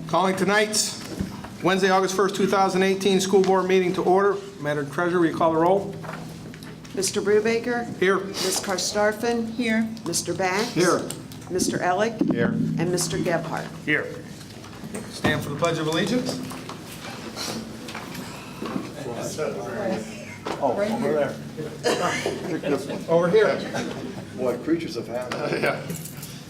Calling tonight's Wednesday, August 1st, 2018 school board meeting to order. Madam Treasurer, will you call the roll? Mr. Brubaker? Here. Ms. Karstafen? Here. Mr. Bax? Here. Mr. Elick? Here. And Mr. Gebhardt? Here. Stand for the Pledge of Allegiance. Oh, over there. Over here. Boy, creatures of habit. Yeah.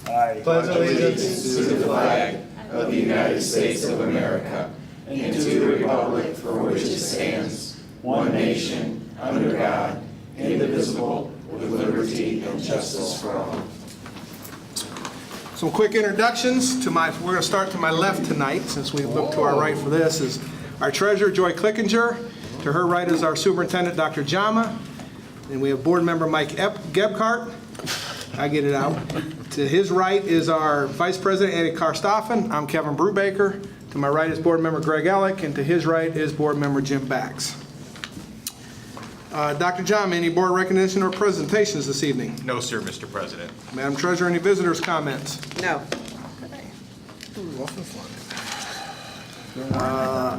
I Pledge allegiance to the flag of the United States of America and to the republic for which it stands, one nation, under God, indivisible, with liberty and justice for all. Some quick introductions to we're going to start to my left tonight, since we look to our right for this, is our treasurer, Joy Clickinger. To her right is our superintendent, Dr. Jama. And we have board member Mike Gebhardt. I get it out. To his right is our vice president, Annie Karstafen. I'm Kevin Brubaker. To my right is board member Greg Elick, and to his right is board member Jim Bax. Dr. Jama, any board recognition or presentations this evening? No, sir, Mr. President. Madam Treasurer, any visitors' comments? No.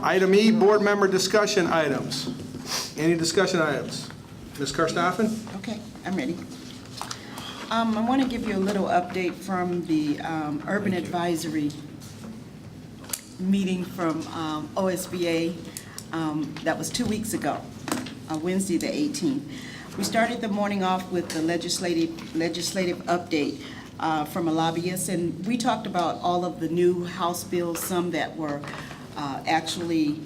Item E, board member discussion items. Any discussion items? Ms. Karstafen? Okay, I'm ready. I want to give you a little update from the Urban Advisory meeting from OSBA. That was 2 weeks ago, Wednesday the 18th. We started the morning off with the legislative update from a lobbyist, and we talked about all of the new House bills, some that were actually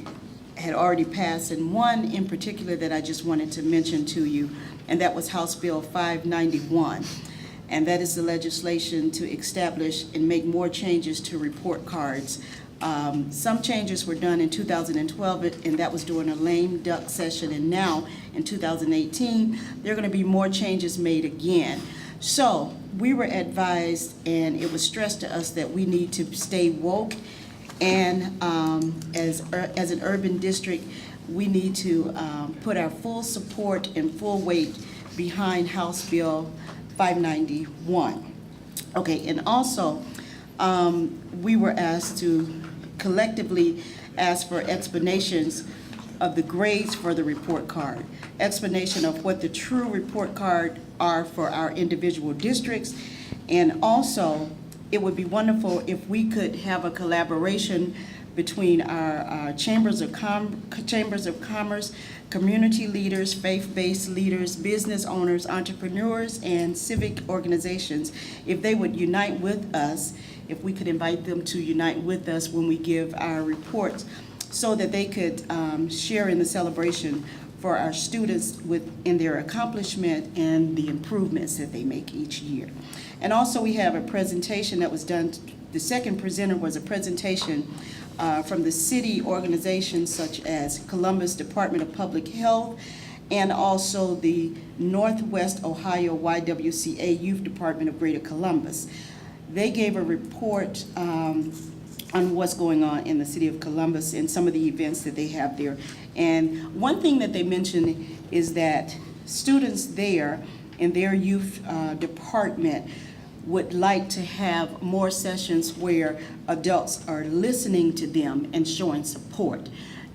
had already passed, and one in particular that I just wanted to mention to you, and that was House Bill 591. And that is the legislation to establish and make more changes to report cards. Some changes were done in 2012, and that was during a lame duck session, and now in 2018, there are going to be more changes made again. So we were advised, and it was stressed to us, that we need to stay woke, and as an urban district, we need to put our full support and full weight behind House Bill 591. Okay, and also we were asked to collectively ask for explanations of the grades for the report card, explanation of what the true report card are for our individual districts, and also it would be wonderful if we could have a collaboration between our chambers of commerce, community leaders, faith-based leaders, business owners, entrepreneurs, and civic organizations. If they would unite with us, if we could invite them to unite with us when we give our reports, so that they could share in the celebration for our students in their accomplishment and the improvements that they make each year. And also we have a presentation that was done. The second presenter was a presentation from the city organizations such as Columbus Department of Public Health and also the Northwest Ohio YWCA Youth Department of Greater Columbus. They gave a report on what's going on in the city of Columbus and some of the events that they have there. And one thing that they mentioned is that students there in their youth department would like to have more sessions where adults are listening to them and showing support.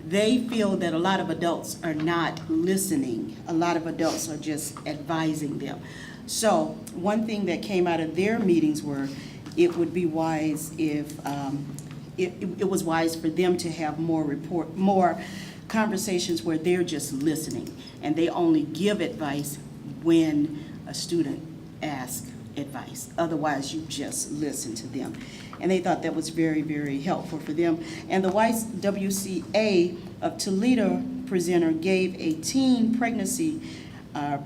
They feel that a lot of adults are not listening. A lot of adults are just advising them. So one thing that came out of their meetings were it would be wise if it was wise for them to have more conversations where they're just listening and they only give advice when a student asks advice. Otherwise, you just listen to them. And they thought that was very, very helpful for them. And the YWCA of Toledo presenter gave a teen pregnancy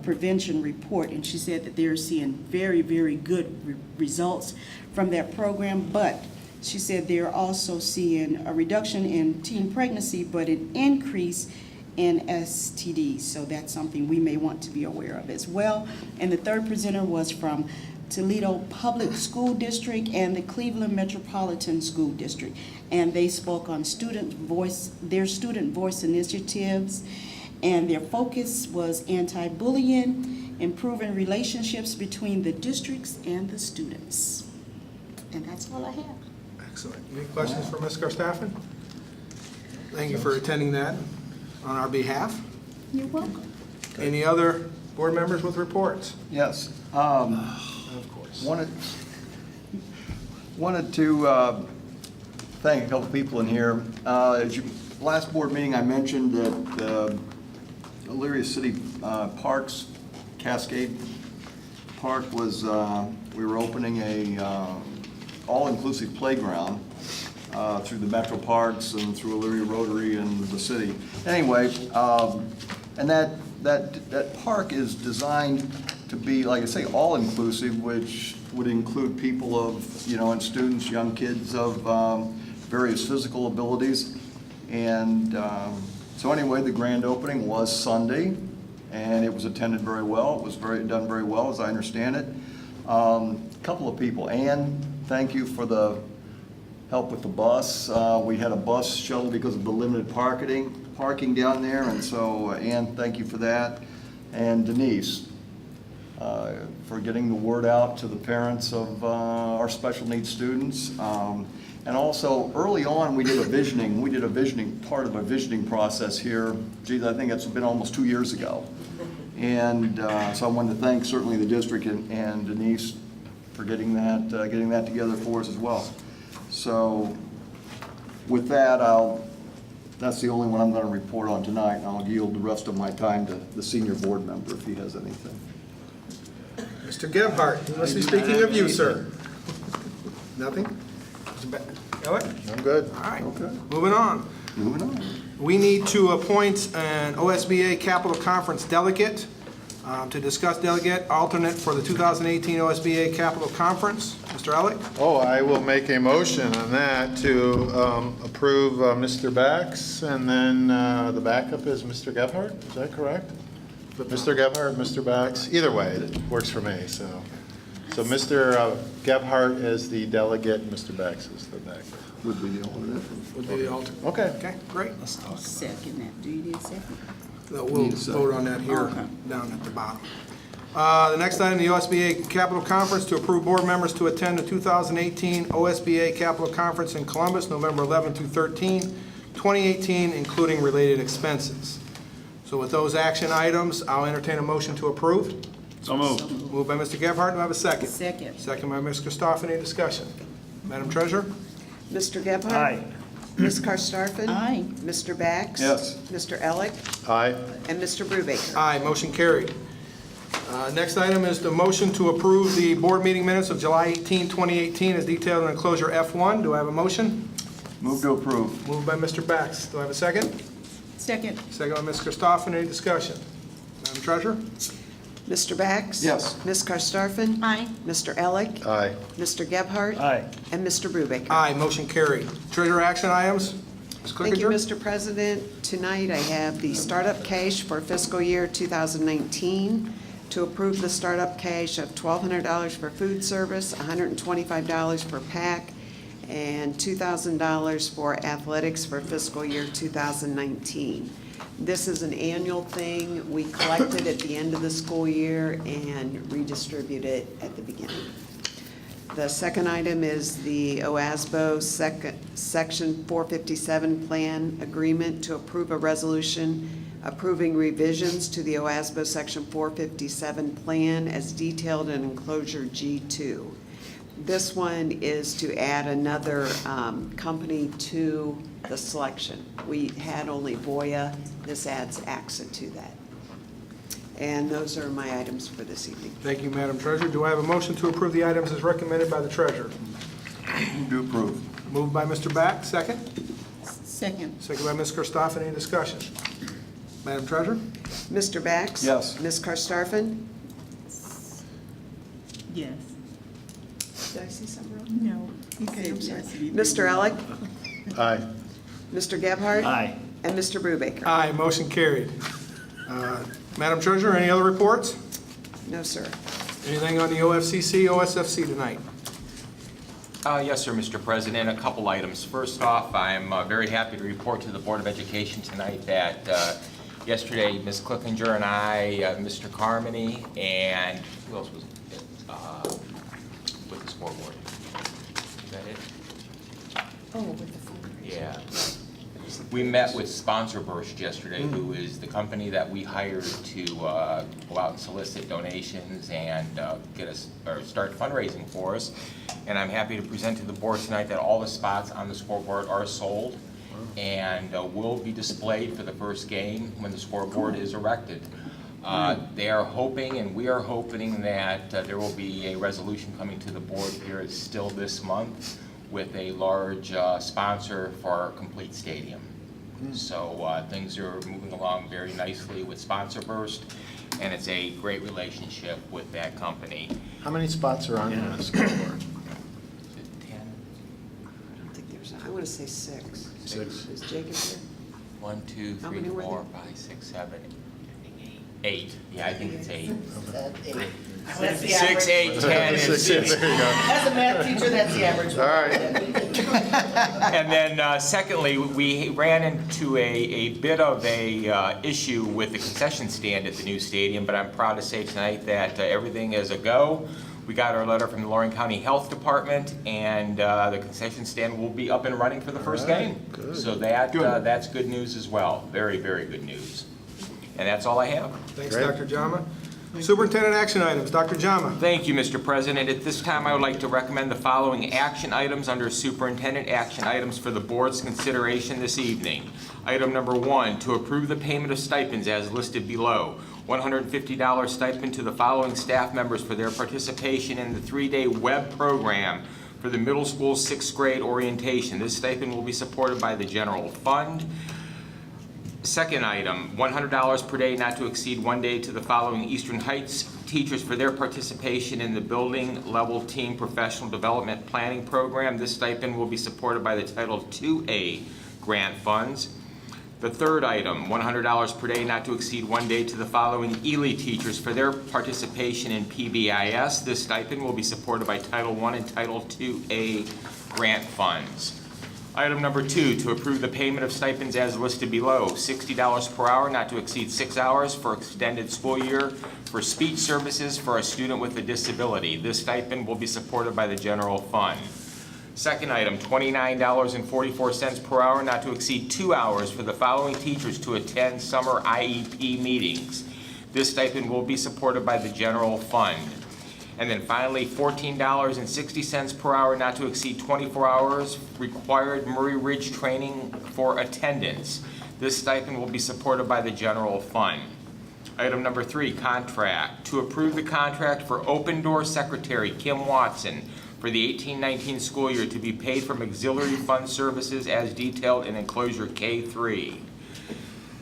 prevention report, and she said that they're seeing very, very good results from that program, but she said they're also seeing a reduction in teen pregnancy, but an increase in STDs. So that's something we may want to be aware of as well. And the third presenter was from Toledo Public School District and the Cleveland Metropolitan School District. And they spoke on their student voice initiatives, and their focus was anti-bullying, improving relationships between the districts and the students. And that's all I have. Excellent. Any questions for Ms. Karstafen? Thank you for attending that on our behalf. You're welcome. Any other board members with reports? Yes. Of course. Wanted to thank a couple people in here. Last board meeting, I mentioned that Elyria City Parks, Cascade Park was, we were opening a all-inclusive playground through the Metro Parks and through Elyria Rotary and the city. Anyway, and that park is designed to be, like I say, all-inclusive, which would include people of, and students, young kids of various physical abilities. And so anyway, the grand opening was Sunday, and it was attended very well. It was done very well, as I understand it. A couple of people. Ann, thank you for the help with the bus. We had a bus shuttle because of the limited parking down there, and so Ann, thank you for that. And Denise, for getting the word out to the parents of our special needs students. And also, early on, we did a visioning, part of a visioning process here. Geez, I think it's been almost 2 years ago. And so I wanted to thank certainly the district and Denise for getting that together for us as well. So with that, that's the only one I'm going to report on tonight, and I'll yield the rest of my time to the senior board member if he has anything. Mr. Gebhardt, we must be speaking of you, sir. Nothing? Alec? I'm good. All right. Okay. Moving on. Moving on. We need to appoint an OSBA Capital Conference delegate to discuss delegate alternate for the 2018 OSBA Capital Conference. Mr. Ellick? Oh, I will make a motion on that to approve Mr. Bax, and then the backup is Mr. Gebhardt, is that correct? Mr. Gebhardt, Mr. Bax, either way, it works for me, so. So Mr. Gebhardt is the delegate, Mr. Bax is the backup. Would be the alternate. Would be the alternate. Okay. Okay, great. I'll second that. Do you need a second? No, we'll Need a second. vote on that here, Okay. down at the bottom. The next item, the OSBA Capital Conference, to approve board members to attend the 2018 OSBA Capital Conference in Columbus, November 11 through 13, 2018, including related expenses. So with those action items, I'll entertain a motion to approve. So moved. Moved by Mr. Gebhardt, do I have a second? Second. Second by Ms. Christoffen, any discussion? Madam Treasurer? Mr. Gebhardt? Aye. Ms. Karstafen? Aye. Mr. Bax? Yes. Mr. Elick? Aye. And Mr. Brubaker? Aye, motion carried. Next item is the motion to approve the board meeting minutes of July 18, 2018, as detailed in enclosure F1. Do I have a motion? Move to approve. Moved by Mr. Bax. Do I have a second? Second. Second by Ms. Christoffen. Any discussion? Madam Treasurer? Mr. Bax? Yes. Ms. Karstafen? Aye. Mr. Elick? Aye. Mr. Gebhardt? Aye. And Mr. Brubaker? Aye, motion carried. Treasurer action items? Ms. Thank you, Clickinger? Mr. President. Tonight, I have the startup cash for fiscal year 2019. To approve the startup cash of $1,200 for food service, $125 for PAC, and $2,000 for athletics for fiscal year 2019. This is an annual thing. We collect it at the end of the school year and redistribute it at the beginning. The second item is the OASBO Section 457 Plan Agreement to approve a resolution approving revisions to the OASBO Section 457 Plan as detailed in enclosure G2. This one is to add another company to the selection. We had only Voya. This adds AXA to that. And those are my items for this evening. Thank you, Madam Treasurer. Do I have a motion to approve the items as recommended by the Treasurer? Move to approve. Moved by Mr. Bax, second. Second. Second by Ms. Karstoffen. Any discussion? Madam Treasurer? Mr. Bax? Yes. Ms. Karstafen? Yes. Did I see something wrong? No. Okay, I'm sorry. Mr. Elick? Aye. Mr. Gebhardt? Aye. And Mr. Brubaker? Aye, motion carried. Madam Treasurer, any other reports? No, sir. Anything on the OFCC, OSFC tonight? Yes, sir, Mr. President. A couple items. First off, I'm very happy to report to the Board of Education tonight that yesterday Ms. Clickinger and I, Mr. Carmody, and who else was with the scoreboard? Is that it? Oh, with the fundraiser. Yeah. We met with Sponsor Burst yesterday, who is the company that we hired to go out and solicit donations and get us, or start fundraising for us. And I'm happy to present to the board tonight that all the spots on the scoreboard are sold and will be displayed for the first game when the scoreboard is erected. They are hoping, and we are hoping, that there will be a resolution coming to the board here still this month with a large sponsor for our complete stadium. So things are moving along very nicely with Sponsor Burst, and it's a great relationship with that company. How many spots are on the scoreboard? Is it 10? I don't think there's, I want to say 6. 6. Is Jacob here? 1, 2, How 3, many were 4, 5, 6, 7, 8. Yeah, I think it's 8. That's the 6, average. 8, 10, and 6, there you go. As a math teacher, that's the average. All right. And then secondly, we ran into a bit of a issue with the concession stand at the new stadium, but I'm proud to say tonight that everything is a go. We got our letter from the Lorraine County Health Department, and the concession stand will be up and running for the first game. Good. So that's good news as well. Very, very good news. And that's all I have. Thanks, Great. Dr. Jama. Superintendent action items, Dr. Jama. Thank you, Mr. President. At this time, I would like to recommend the following action items under superintendent action items for the board's consideration this evening. Item number 1, to approve the payment of stipends as listed below. $150 stipend to the following staff members for their participation in the 3-day web program for the middle school 6th grade orientation. This stipend will be supported by the general fund. Second item, $100 per day not to exceed 1 day to the following Eastern Heights teachers for their participation in the building level team professional development planning program. This stipend will be supported by the Title IIA grant funds. The third item, $100 per day not to exceed 1 day to the following Ely teachers for their participation in PBIS. This stipend will be supported by Title I and Title IIA grant funds. Item number 2, to approve the payment of stipends as listed below. $60 per hour, not to exceed 6 hours for extended school year for speech services for a student with a disability. This stipend will be supported by the general fund. Second item, $29.44 per hour, not to exceed 2 hours for the following teachers to attend summer IEP meetings. This stipend will be supported by the general fund. And then finally, $14.60 per hour, not to exceed 24 hours, required Murray Ridge training for attendance. This stipend will be supported by the general fund. Item number 3, contract. To approve the contract for Open Door Secretary Kim Watson for the 18-19 school year to be paid from auxiliary fund services as detailed in enclosure K3.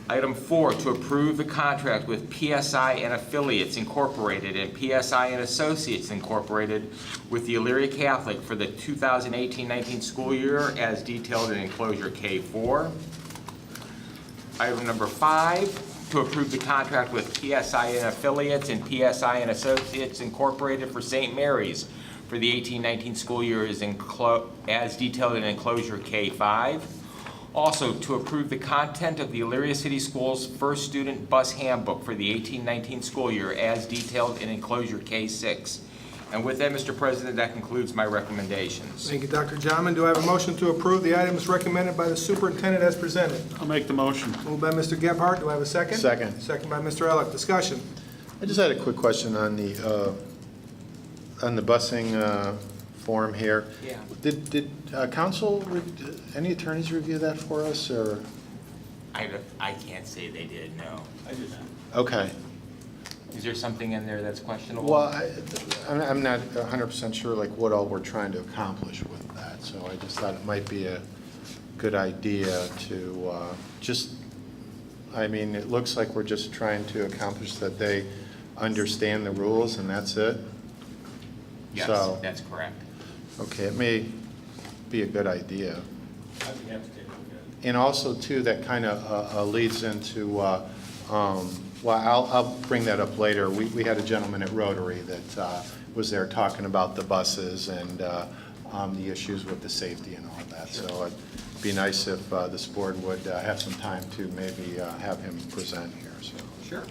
Item 4, to approve the contract with PSI and Affiliates Incorporated and PSI and Associates Incorporated with the Elyria Catholic for the 2018-19 school year as detailed in enclosure K4. Item number 5, to approve the contract with PSI and Affiliates and PSI and Associates Incorporated for St. Mary's for the 18-19 school year as detailed in enclosure K5. Also, to approve the content of the Elyria City Schools First Student Bus Handbook for the 18-19 school year as detailed in enclosure K6. And with that, Mr. President, that concludes my recommendations. Thank you, Dr. Jama. Do I have a motion to approve the items recommended by the superintendent as presented? I'll make the motion. Moved by Mr. Gebhardt. Do I have a second? Second. Second by Mr. Elick. Discussion. I just had a quick question on the busing form here. Yeah. Did council, any attorneys review that for us, or? I can't say they did, no. I did not. Okay. Is there something in there that's questionable? Well, I'm not 100% sure like what all we're trying to accomplish with that, so I just thought it might be a good idea to I mean, it looks like we're just trying to accomplish that they understand the rules and that's it? Yes, So- that's correct. Okay, it may be a good idea. I'd be happy to take a look at it. And also, too, that kind of leads into, well, I'll bring that up later. We had a gentleman at Rotary that was there talking about the buses and the issues with the safety and all of that. Sure. So it'd be nice if this board would have some time to maybe have him present here, so. Sure.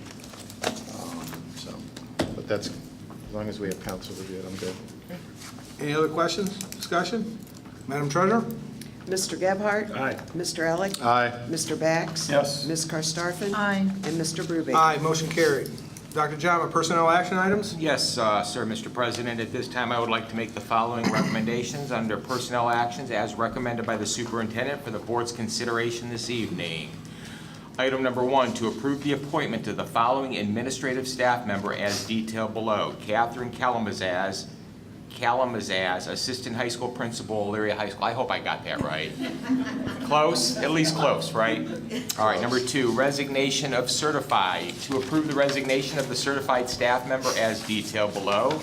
But that's, as long as we have council review it, I'm good. Any other questions, discussion? Madam Treasurer? Mr. Gebhardt? Aye. Mr. Elick? Aye. Mr. Bax? Yes. Ms. Karstafen? Aye. And Mr. Brubaker? Aye, motion carried. Dr. Jama, personnel action items? Yes, sir, Mr. President. At this time, I would like to make the following recommendations under personnel actions as recommended by the superintendent for the board's consideration this evening. Item number 1, to approve the appointment of the following administrative staff member as detailed below. Catherine Kalamazaz, Assistant High School Principal, Elyria High School. I hope I got that right. Close? At least close, right? All right, number 2, resignation of certified. To approve the resignation of the certified staff member as detailed below.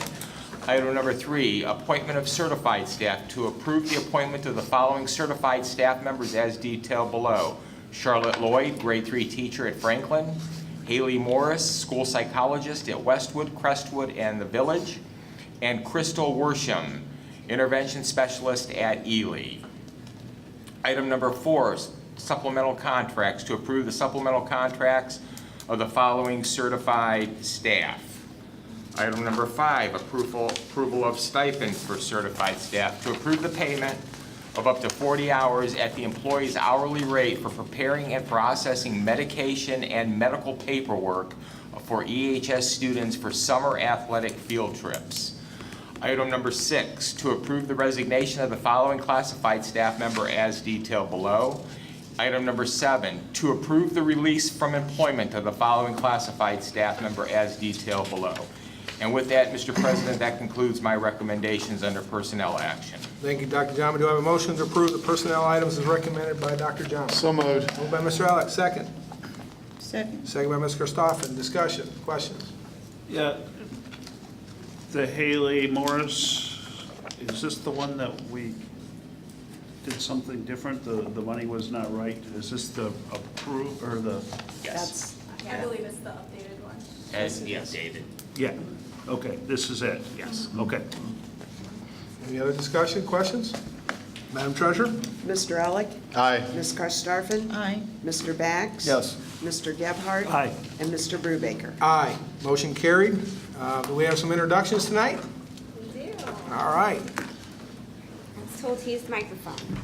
Item number 3, appointment of certified staff. To approve the appointment of the following certified staff members as detailed below. Charlotte Lloyd, grade 3 teacher at Franklin. Haley Morris, school psychologist at Westwood, Crestwood, and the Village. And Crystal Worsham, intervention specialist at Ely. Item number 4, supplemental contracts. To approve the supplemental contracts of the following certified staff. Item number 5, approval of stipends for certified staff. To approve the payment of up to 40 hours at the employee's hourly rate for preparing and processing medication and medical paperwork for EHS students for summer athletic field trips. Item number 6, to approve the resignation of the following classified staff member as detailed below. Item number 7, to approve the release from employment of the following classified staff member as detailed below. And with that, Mr. President, that concludes my recommendations under personnel action. Thank you, Dr. Jama. Do I have a motion to approve the personnel items as recommended by Dr. Jama? So moved. Moved by Mr. Elick, second. Second. Second by Ms. Karstafen. Discussion, questions? Yeah, the Haley Morris, is this the one that we did something different? The money was not right? Is this the approve, or the? Yes. I believe it's the updated one. As David. Yeah, okay, this is it? Yes. Okay. Any other discussion, questions? Madam Treasurer? Mr. Elick? Aye. Ms. Karstafen? Aye. Mr. Bax? Yes. Mr. Gebhardt? Aye. And Mr. Brubaker? Aye, motion carried. Do we have some introductions tonight? We do. All right. Let's hold to use the microphone.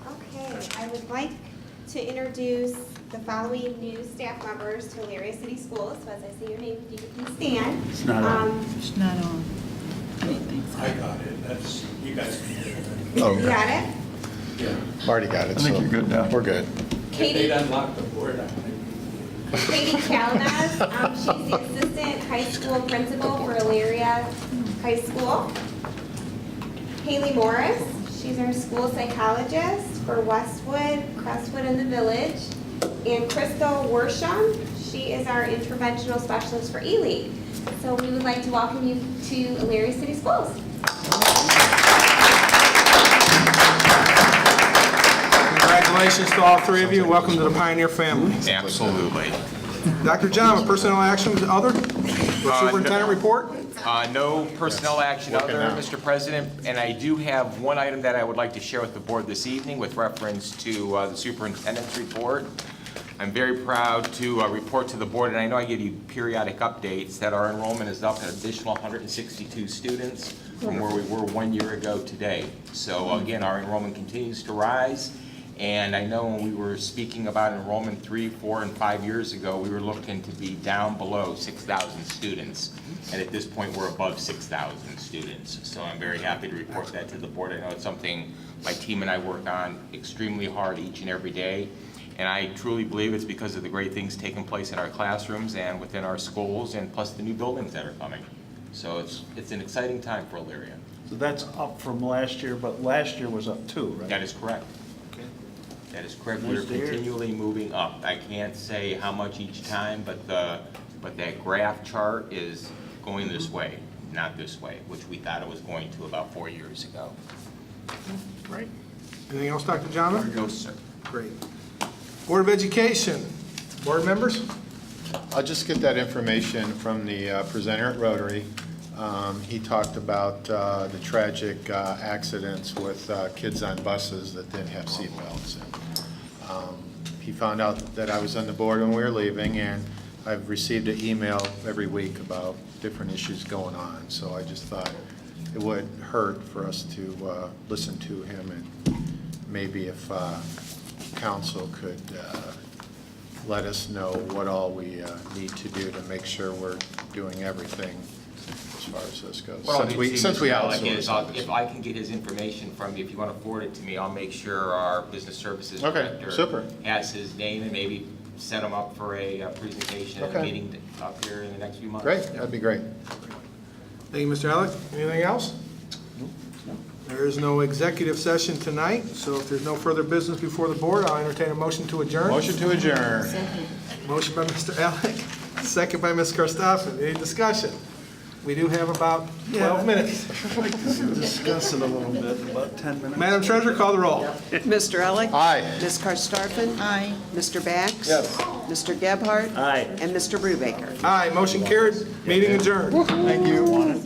Okay, I would like to introduce the following new staff members to Elyria City Schools. So as I say your name, if you could please stand. It's not on. It's not on. Anything. I got it, that's, you guys can get it. Oh, You got it? already got it. I think so you're good now. We're good. Katie unlock the board, Kalamazaz, she's the assistant high school principal for Elyria High School. Haley Morris, she's our school psychologist for Westwood, Crestwood, and the Village. And Crystal Worsham, she is our interventional specialist for Ely. So we would like to welcome you to Elyria City Schools. Congratulations to all three of you. Welcome to the Pioneer family. Absolutely. Dr. Jama, personnel actions, other? Superintendent report? No personnel action Working other, now. Mr. President, and I do have one item that I would like to share with the board this evening with reference to the superintendent's report. I'm very proud to report to the board, and I know I give you periodic updates, that our enrollment is up an additional 162 students from where we were 1 year ago today. So again, our enrollment continues to rise. And I know when we were speaking about enrollment 3, 4, and 5 years ago, we were looking to be down below 6,000 students. And at this point, we're above 6,000 students. So I'm very happy to report that to the board. I know it's something my team and I work on extremely hard each and every day. And I truly believe it's because of the great things taking place in our classrooms and within our schools, and plus the new buildings that are coming. So it's an exciting time for Elyria. So that's up from last year, but last year was up too, right? That is correct. Okay. That is correct. We're Nice to hear. continually moving up. I can't say how much each time, but that graph chart is going this way, not this way, which we thought it was going to about 4 years ago. Right. Anything else, Dr. Jama? No, sir. Great. Board of Education, board members? I'll just get that information from the presenter at Rotary. He talked about the tragic accidents with kids on buses that didn't have seatbelts. He found out that I was on the board when we were leaving, and I've received an email every week about different issues going on. So I just thought it would hurt for us to listen to him, and maybe if council could let us know what all we need to do to make sure we're doing everything as far as this goes. What I'll do, Since we Mr. Alec, is outsource. if I can get his information from you, if you want to forward it to me, I'll make sure our business services Okay, director super. has his name, and maybe set him up for a presentation at a Okay. meeting up here in the next few months. Great, that'd be great. Thank you, Mr. Alec. Anything else? There is no executive session tonight, so if there's no further business before the board, I'll entertain a motion to adjourn. Motion to adjourn. Motion by Mr. Alec, second by Ms. Karstoffen. Any discussion? We do have about 12 minutes. Discuss it a little bit, about 10 minutes. Madam Treasurer, call the roll. Mr. Elick? Aye. Ms. Karstafen? Aye. Mr. Bax? Yes. Mr. Gebhardt? Aye. And Mr. Brubaker? Aye, motion carried, meeting adjourned. Thank you.